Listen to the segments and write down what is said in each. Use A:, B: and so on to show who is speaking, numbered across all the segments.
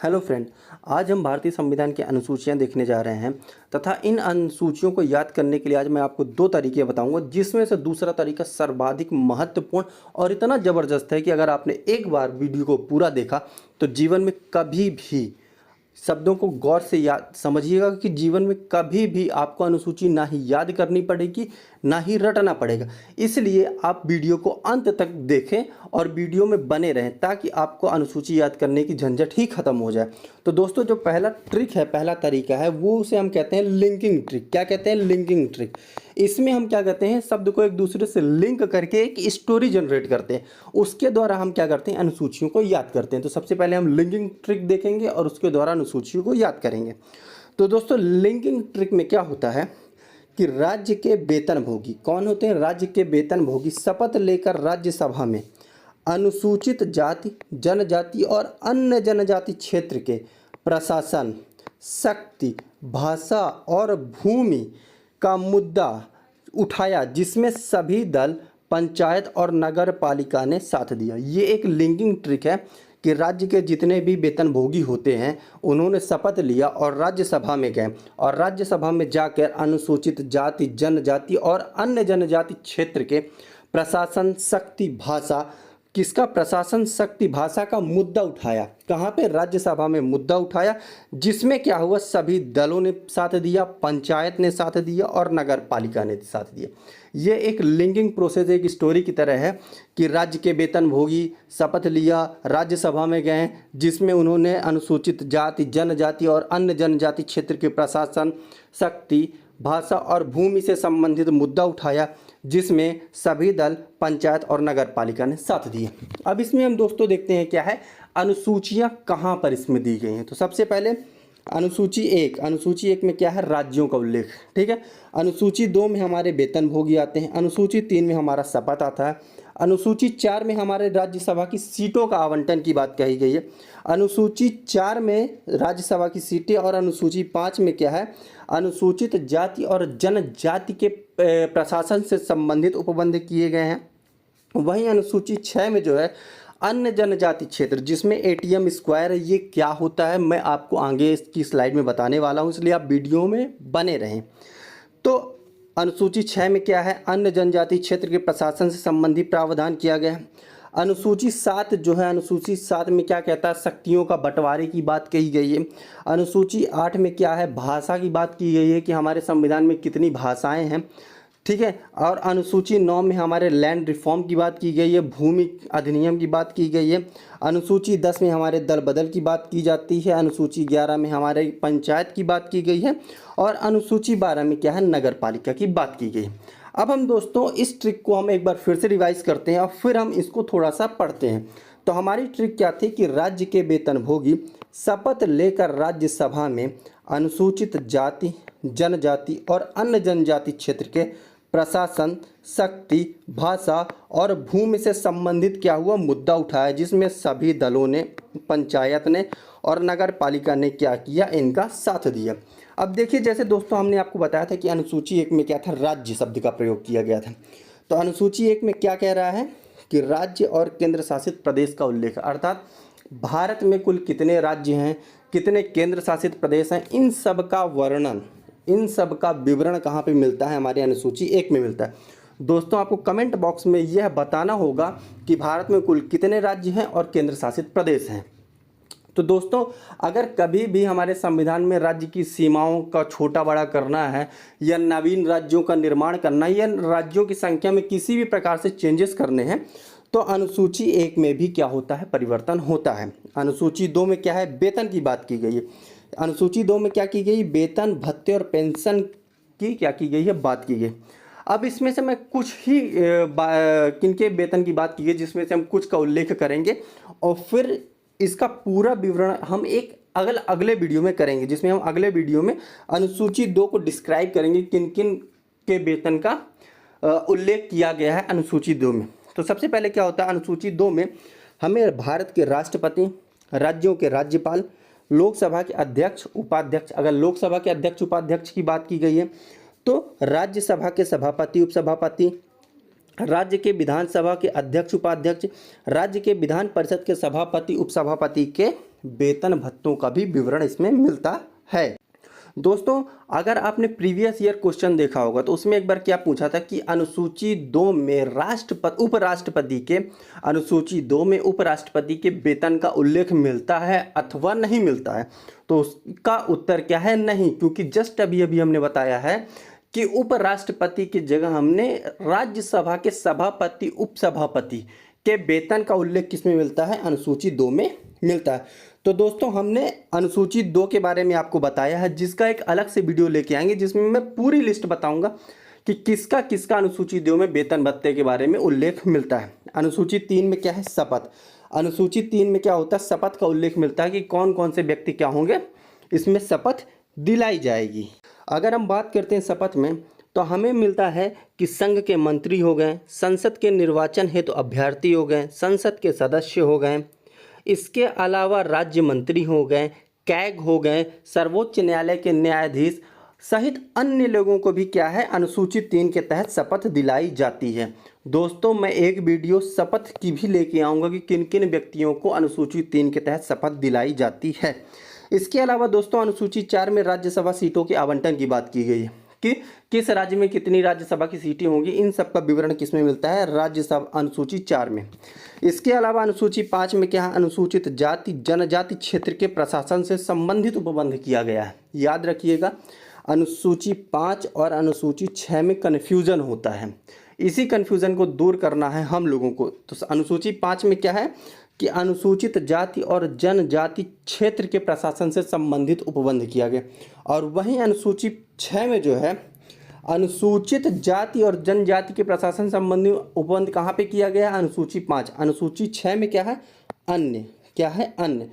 A: Hello friend, आज हम भारतीय संविधान की अनुसूचियां देखने जा रहे हैं तथा इन अनुसूचियों को याद करने के लिए आज मैं आपको दो तरीके बताऊंगा, जिसमें से दूसरा तरीका सर्वाधिक महत्वपूर्ण और इतना ज़बरदस्त है कि अगर आपने एक बार वीडियो को पूरा देखा तो जीवन में कभी भी शब्दों को गौर से याद समझिएगा कि जीवन में कभी भी आपको अनुसूची ना ही याद करनी पड़ेगी ना ही रटना पड़ेगा। इसलिए आप वीडियो को अंत तक देखें और वीडियो में बने रहें ताकि आपको अनुसूची याद करने की झंझट ही खत्म हो जाए। तो दोस्तों, जो पहला ट्रिक है, पहला तरीका है, वो उसे हम कहते हैं लिंकिंग ट्रिक। क्या कहते हैं? Linking trick. इसमें हम क्या करते हैं, शब्द को एक दूसरे से लिंक करके एक स्टोरी जनरेट करते हैं, उसके द्वारा हम क्या करते हैं, अनुसूचियों को याद करते हैं। तो सबसे पहले हम लिंकिंग ट्रिक देखेंगे और उसके द्वारा अनुसूचियों को याद करेंगे। तो दोस्तों, लिंकिंग ट्रिक में क्या होता है कि राज्य के वेतनभोगी कौन होते हैं? राज्य के वेतनभोगी शपथ लेकर राज्यसभा में अनुसूचित जाति, जनजाति और अन्य जनजाति क्षेत्र के प्रशासन, शक्ति, भाषा और भूमि का मुद्दा उठाया, जिसमें सभी दल, पंचायत और नगर पालिका ने साथ दिया। ये एक लिंकिंग ट्रिक है कि राज्य के जितने भी वेतनभोगी होते हैं उन्होंने शपथ लिया और राज्यसभा में गए और राज्यसभा में जाकर अनुसूचित जाति, जनजाति और अन्य जनजाति क्षेत्र के प्रशासन, शक्ति, भाषा, किसका? प्रशासन, शक्ति, भाषा का मुद्दा उठाया। कहाँ पे? राज्यसभा में मुद्दा उठाया, जिसमें क्या हुआ, सभी दलों ने साथ दिया, पंचायत ने साथ दिया और नगर पालिका ने साथ दिया। ये एक लिंकिंग प्रोसेस एक स्टोरी की तरह है कि राज्य के वेतनभोगी शपथ लिया, राज्यसभा में गए, जिसमें उन्होंने अनुसूचित जाति, जनजाति और अन्य जनजाति क्षेत्र के प्रशासन, शक्ति, भाषा और भूमि से संबंधित मुद्दा उठाया, जिसमें सभी दल, पंचायत और नगर पालिका ने साथ दिए। अब इसमें हम दोस्तों देखते हैं क्या है, अनुसूचियां कहाँ पर इसमें दी गई हैं। तो सबसे पहले अनुसूची एक में क्या है, राज्यों का उल्लेख। ठीक है। अनुसूची 2 में हमारे वेतनभोगी आते हैं। अनुसूची 3 में हमारा शपथ आता है। अनुसूची 4 में हमारे राज्यसभा की सीटों का आवंटन की बात कही गई है। अनुसूची 4 में राज्यसभा की सीटें और अनुसूची 5 में क्या है, अनुसूचित जाति और जनजाति के प्रशासन से संबंधित उपबंध किए गए हैं। वहीं अनुसूची 6 में जो है अन्य जनजाति क्षेत्र, जिसमें एटीएम स्क्वायर है, ये क्या होता है मैं आपको आगे इसकी स्लाइड में बताने वाला हूँ, इसलिए आप वीडियो में बने रहें। तो अनुसूची 6 में क्या है, अन्य जनजाति क्षेत्र के प्रशासन से संबंधित प्रावधान किया गया है। अनुसूची 7 जो है, अनुसूची 7 में क्या कहता है, शक्तियों का बंटवारे की बात कही गई है। अनुसूची 8 में क्या है, भाषा की बात की गई है कि हमारे संविधान में कितनी भाषाएं हैं। ठीक है। और अनुसूची 9 में हमारे लैंड रिफॉर्म की बात की गई है, भूमि अधिनियम की बात की गई है। अनुसूची 10 में हमारे दल बदल की बात की जाती है। अनुसूची 11 में हमारे पंचायत की बात की गई है और अनुसूची 12 में क्या है, नगर पालिका की बात की गई। अब हम दोस्तों इस ट्रिक को हम एक बार फिर से रिवाइज करते हैं और फिर हम इसको थोड़ा सा पढ़ते हैं। तो हमारी ट्रिक क्या थी कि राज्य के वेतनभोगी शपथ लेकर राज्यसभा में अनुसूचित जाति, जनजाति और अन्य जनजाति क्षेत्र के प्रशासन, शक्ति, भाषा और भूमि से संबंधित क्या हुआ, मुद्दा उठाया, जिसमें सभी दलों ने, पंचायत ने और नगर पालिका ने क्या किया, इनका साथ दिया। अब देखिए, जैसे दोस्तों हमने आपको बताया था कि अनुसूची 1 में क्या था, राज्य शब्द का प्रयोग किया गया था। तो अनुसूची 1 में क्या कह रहा है कि राज्य और केंद्र शासित प्रदेश का उल्लेख, अर्थात भारत में कुल कितने राज्य हैं, कितने केंद्र शासित प्रदेश हैं, इन सब का वर्णन, इन सब का विवरण कहाँ पे मिलता है, हमारे अनुसूची 1 में मिलता है। दोस्तों, आपको कमेंट बॉक्स में यह बताना होगा कि भारत में कुल कितने राज्य हैं और केंद्र शासित प्रदेश हैं। तो दोस्तों, अगर कभी भी हमारे संविधान में राज्य की सीमाओं का छोटा बड़ा करना है या नवीन राज्यों का निर्माण करना है या राज्यों की संख्या में किसी भी प्रकार से चेंजेस करने हैं, तो अनुसूची 1 में भी क्या होता है, परिवर्तन होता है। अनुसूची 2 में क्या है, वेतन की बात की गई है। अनुसूची 2 में क्या की गई, वेतन, भत्ते और पेंशन की क्या की गई है, बात की गई। अब इसमें से मैं कुछ ही किनके वेतन की बात की गई, जिसमें से हम कुछ का उल्लेख करेंगे और फिर इसका पूरा विवरण हम एक अगले वीडियो में करेंगे, जिसमें हम अगले वीडियो में अनुसूची 2 को डिस्क्राइब करेंगे, किन किन के वेतन का उल्लेख किया गया है अनुसूची 2 में। तो सबसे पहले क्या होता है, अनुसूची 2 में हमें भारत के राष्ट्रपति, राज्यों के राज्यपाल, लोकसभा के अध्यक्ष, उपाध्यक्ष, अगर लोकसभा के अध्यक्ष उपाध्यक्ष की बात की गई है तो राज्यसभा के सभापति, उपसभापति, राज्य के विधानसभा के अध्यक्ष उपाध्यक्ष, राज्य के विधान परिषद के सभापति उपसभापति के वेतन भत्तों का भी विवरण इसमें मिलता है। दोस्तों अगर आपने प्रीवियस ईयर क्वेश्चन देखा होगा तो उसमें एक बार क्या पूछा था कि अनुसूची 2 में उपराष्ट्रपति के अनुसूची 2 में उपराष्ट्रपति के वेतन का उल्लेख मिलता है अथवा नहीं मिलता है। तो उसका उत्तर क्या है? नहीं, क्योंकि जस्ट अभी हमने बताया है कि उपराष्ट्रपति की जगह हमने राज्यसभा के सभापति उपसभापति के वेतन का उल्लेख किसमें मिलता है? अनुसूची 2 में मिलता है। तो दोस्तों हमने अनुसूची 2 के बारे में आपको बताया है, जिसका एक अलग से वीडियो लेके आएंगे जिसमें मैं पूरी लिस्ट बताऊंगा कि किसका किसका अनुसूची 2 में वेतन भत्ते के बारे में उल्लेख मिलता है। अनुसूची 3 में क्या है? शपथ। अनुसूची 3 में क्या होता है? शपथ का उल्लेख मिलता है कि कौन कौन से व्यक्ति क्या होंगे, इसमें शपथ दिलाई जाएगी। अगर हम बात करते हैं शपथ में, तो हमें मिलता है कि संघ के मंत्री हो गए, संसद के निर्वाचन हेतु अभ्यर्थी हो गए, संसद के सदस्य हो गए, इसके अलावा राज्य मंत्री हो गए, कैग हो गए, सर्वोच्च न्यायालय के न्यायाधीश सहित अन्य लोगों को भी क्या है? अनुसूची 3 के तहत शपथ दिलाई जाती है। दोस्तों मैं एक वीडियो शपथ की भी लेके आऊँगा कि किन किन व्यक्तियों को अनुसूची 3 के तहत शपथ दिलाई जाती है। इसके अलावा दोस्तों अनुसूची 4 में राज्यसभा सीटों के आवंटन की बात की गई है कि किस राज्य में कितनी राज्यसभा की सीटें होंगी, इन सब का विवरण किसमें मिलता है? राज्यसभा अनुसूची 4 में। इसके अलावा अनुसूची 5 में क्या है? अनुसूचित जाति जनजाति क्षेत्र के प्रशासन से संबंधित उपबंध किया गया है। याद रखिएगा अनुसूची 5 और अनुसूची 6 में कन्फ्यूजन होता है, इसी कन्फ्यूजन को दूर करना है हम लोगों को। तो अनुसूची 5 में क्या है कि अनुसूचित जाति और जनजाति क्षेत्र के प्रशासन से संबंधित उपबंध किया गया, और वहीं अनुसूची 6 में जो है अनुसूचित जाति और जनजाति के प्रशासन संबंधी उपबंध कहाँ पे किया गया है? अनुसूची 5। अनुसूची 6 में क्या है? अन्य। क्या है? अन्य।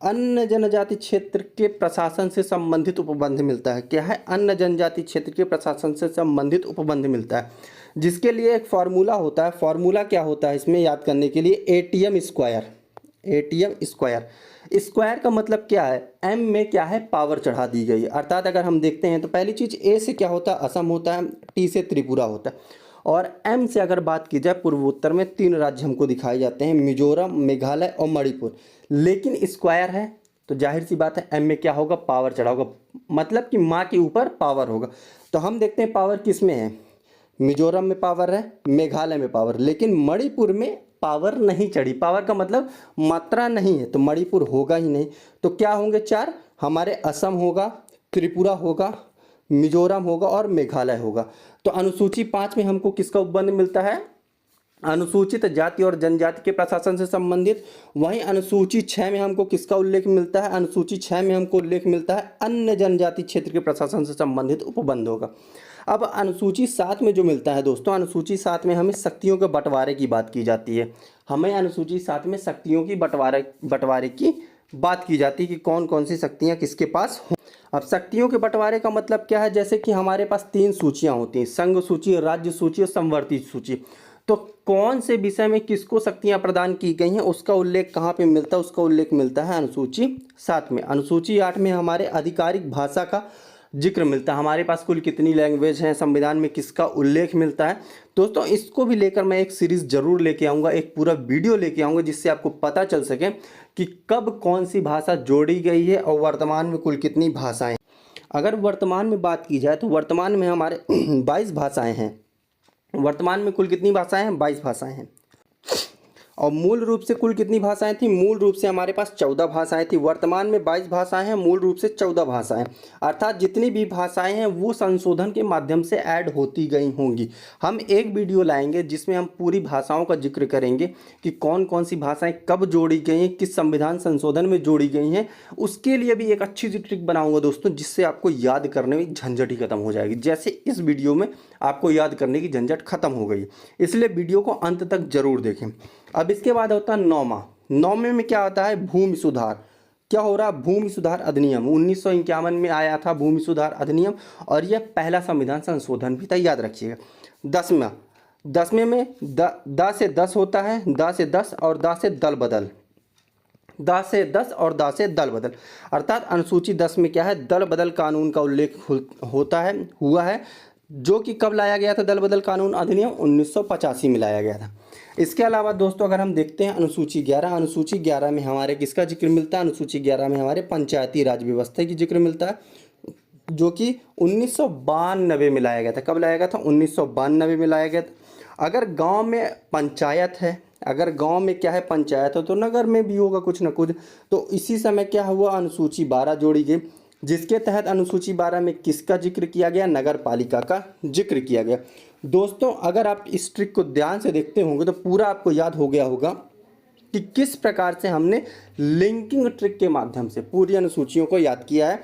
A: अन्य जनजाति क्षेत्र के प्रशासन से संबंधित उपबंध मिलता है। क्या है? अन्य जनजाति क्षेत्र के प्रशासन से संबंधित उपबंध मिलता है, जिसके लिए एक फार्मूला होता है। फार्मूला क्या होता है इसमें याद करने के लिए? ATM square. ATM square. Square का मतलब क्या है? एम में क्या है? पावर चढ़ा दी गई है। अर्थात अगर हम देखते हैं तो पहली चीज़ ए से क्या होता है? असम होता है, टी से त्रिपुरा होता है, और एम से अगर बात की जाए पूर्वोत्तर में 3 राज्य हमको दिखाए जाते हैं, मिजोरम, मेघालय और मणिपुर। लेकिन स्क्वायर है तो जाहिर सी बात है एम में क्या होगा? पावर चढ़ा होगा, मतलब कि माँ के ऊपर पावर होगा। तो हम देखते हैं पावर किस में है? मिजोरम में पावर है, मेघालय में पावर, लेकिन मणिपुर में पावर नहीं चढ़ी। पावर का मतलब मात्रा नहीं है, तो मणिपुर होगा ही नहीं। तो क्या होंगे? 4 हमारे असम होगा, त्रिपुरा होगा, मिजोरम होगा और मेघालय होगा। तो अनुसूची 5 में हमको किसका उपबंध मिलता है? अनुसूचित जाति और जनजाति के प्रशासन से संबंधित। वहीं अनुसूची 6 में हमको किसका उल्लेख मिलता है? अनुसूची 6 में हमको उल्लेख मिलता है अन्य जनजाति क्षेत्र के प्रशासन से संबंधित उपबंध होगा। अब अनुसूची 7 में जो मिलता है दोस्तों, अनुसूची 7 में हमें शक्तियों के बंटवारे की बात की जाती है। हमें अनुसूची 7 में शक्तियों की बंटवारे की बात की जाती है कि कौन कौन सी शक्तियाँ किसके पास हों। अब शक्तियों के बंटवारे का मतलब क्या है? जैसे कि हमारे पास 3 सूचियाँ होती हैं, संघ सूची, राज्य सूची और संवर्ती सूची। तो कौन से विषय में किसको शक्तियाँ प्रदान की गई हैं उसका उल्लेख कहाँ पे मिलता है? उसका उल्लेख मिलता है अनुसूची 7 में। अनुसूची 8 में हमारे आधिकारिक भाषा का जिक्र मिलता है। हमारे पास कुल कितनी लैंग्वेज हैं, संविधान में किसका उल्लेख मिलता है। दोस्तों इसको भी लेकर मैं एक सीरीज़ जरूर लेके आऊँगा, एक पूरा वीडियो लेके आऊँगा, जिससे आपको पता चल सके कि कब कौन सी भाषा जोड़ी गई है और वर्तमान में कुल कितनी भाषाएँ। अगर वर्तमान में बात की जाए तो वर्तमान में हमारे 22 भाषाएँ हैं। वर्तमान में कुल कितनी भाषाएं हैं? 22 भाषाएं हैं। और मूल रूप से कुल कितनी भाषाएं थी? मूल रूप से हमारे पास 14 भाषाएं थी। वर्तमान में 22 भाषाएं हैं, मूल रूप से 14 भाषाएं। अर्थात जितनी भी भाषाएं हैं वो संशोधन के माध्यम से ऐड होती गई होंगी। हम एक वीडियो लाएंगे जिसमें हम पूरी भाषाओं का जिक्र करेंगे कि कौन कौन सी भाषाएं कब जोड़ी गई हैं, किस संविधान संशोधन में जोड़ी गई हैं। उसके लिए भी एक अच्छी सी ट्रिक बनाऊंगा दोस्तों, जिससे आपको याद करने में झंझट ही खत्म हो जाएगी। जैसे इस वीडियो में आपको याद करने की झंझट खत्म हो गई, इसलिए वीडियो को अंत तक जरूर देखें। अब इसके बाद होता है 9वें में क्या होता है? भूमि सुधार। क्या हो रहा? भूमि सुधार अधिनियम 1951 में आया था भूमि सुधार अधिनियम, और यह पहला संविधान संशोधन भी था, याद रखिएगा। 10वें में द से 10 होता है, द से 10 और द से दल बदल। द से 10 और द से दल बदल, अर्थात अनुसूची 10 में क्या है? दल बदल कानून का उल्लेख हुआ है, जो कि कब लाया गया था? दल बदल कानून अधिनियम 1985 में लाया गया था। इसके अलावा दोस्तों अगर हम देखते हैं अनुसूची 11 में हमारे किसका जिक्र मिलता है? अनुसूची 11 में हमारे पंचायती राज व्यवस्था की जिक्र मिलता है, जो कि 1992 में लाया गया था। कब लाया गया था? 1992 में लाया गया था। अगर गांव में पंचायत है, अगर गांव में क्या है पंचायत है, तो नगर में भी होगा कुछ ना कुछ। तो इसी समय क्या हुआ? अनुसूची 12 जोड़ी गई, जिसके तहत अनुसूची 12 में किसका जिक्र किया गया? नगर पालिका का जिक्र किया गया। दोस्तों अगर आप इस ट्रिक को ध्यान से देखते होंगे तो पूरा आपको याद हो गया होगा कि किस प्रकार से हमने लिंकिंग ट्रिक के माध्यम से पूरी अनुसूचियों को याद किया है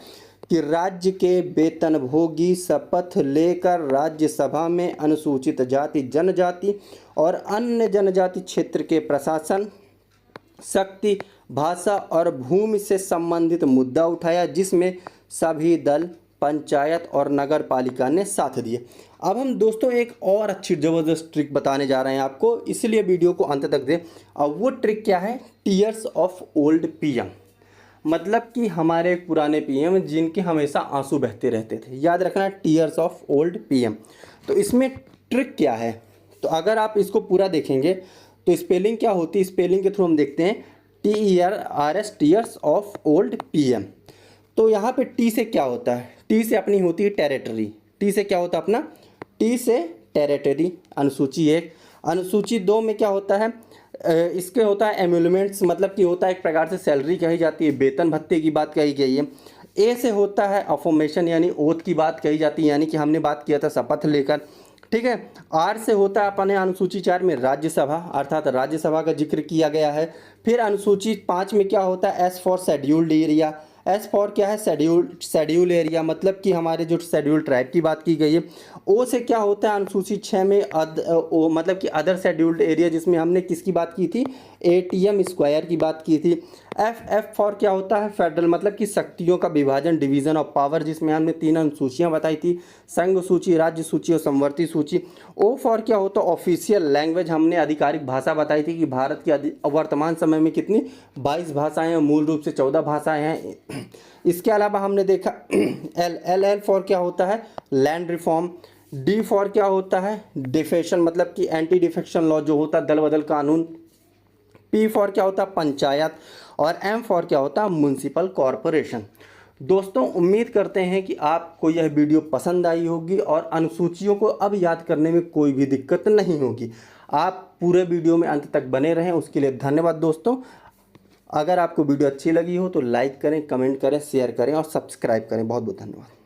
A: कि राज्य के वेतनभोगी शपथ लेकर राज्यसभा में अनुसूचित जाति, जनजाति और अन्य जनजाति क्षेत्र के प्रशासन, शक्ति, भाषा और भूमि से संबंधित मुद्दा उठाया, जिसमें सभी दल, पंचायत और नगर पालिका ने साथ दिए। अब हम दोस्तों एक और अच्छी ज़बरदस्त ट्रिक बताने जा रहे हैं आपको, इसलिए वीडियो को अंत तक दें। अब वो ट्रिक क्या है? टीयर्स ऑफ ओल्ड पीएम, मतलब कि हमारे पुराने पीएम जिनके हमेशा आंसू बहते रहते थे। याद रखना, टीयर्स ऑफ ओल्ड पीएम। तो इसमें ट्रिक क्या है? तो अगर आप इसको पूरा देखेंगे तो स्पेलिंग क्या होती है, स्पेलिंग के थ्रू हम देखते हैं TERS, tears of old PM. तो यहाँ पे टी से क्या होता है? टी से अपनी होती है टेरिटरी। टी से क्या होता है अपना? टी से टेरिटरी, अनुसूची 1। अनुसूची 2 में क्या होता है? इसके होता है एम्यूलमेंट्स, मतलब कि होता है एक प्रकार से सैलरी कही जाती है, वेतन भत्ते की बात कही गई है। ए से होता है अफर्मेशन यानी ओथ की बात कही जाती है, यानी कि हमने बात किया था शपथ लेकर, ठीक है। आर से होता है अपने अनुसूची 4 में राज्यसभा, अर्थात राज्यसभा का जिक्र किया गया है। फिर अनुसूची 5 में क्या होता है? S for scheduled area. S for क्या है? शेड्यूल एरिया, मतलब कि हमारे जो शेड्यूल ट्राइब की बात की गई है। ओ से क्या होता है? अनुसूची 6 में मतलब कि अदर शेड्यूल्ड एरिया, जिसमें हमने किसकी बात की थी? ATM स्क्वायर की बात की थी। एफ फॉर क्या होता है? फेडरल, मतलब कि शक्तियों का विभाजन, डिवीजन ऑफ पावर, जिसमें हमने 3 अनुसूचियाँ बताई थी, संघ सूची, राज्य सूची और समवर्ती सूची। ओ फॉर क्या होता है? ऑफिशियल लैंग्वेज, हमने आधिकारिक भाषा बताई थी कि भारत की वर्तमान समय में कितनी 22 भाषाएं हैं, मूल रूप से 14 भाषाएं हैं। इसके अलावा हमने देखा एल फॉर क्या होता है? Land reform. डी फॉर क्या होता है? डिफेक्शन, मतलब कि एंटी डिफेक्शन लॉ जो होता है, दल बदल कानून। पी फॉर क्या होता है? पंचायत। और एम फॉर क्या होता है? Municipal corporation. दोस्तों उम्मीद करते हैं कि आपको यह वीडियो पसंद आई होगी और अनुसूचियों को अब याद करने में कोई भी दिक्कत नहीं होगी। आप पूरे वीडियो में अंत तक बने रहें, उसके लिए धन्यवाद दोस्तों। अगर आपको वीडियो अच्छी लगी हो तो लाइक करें, कमेंट करें, शेयर करें और सब्सक्राइब करें। बहुत बहुत धन्यवाद।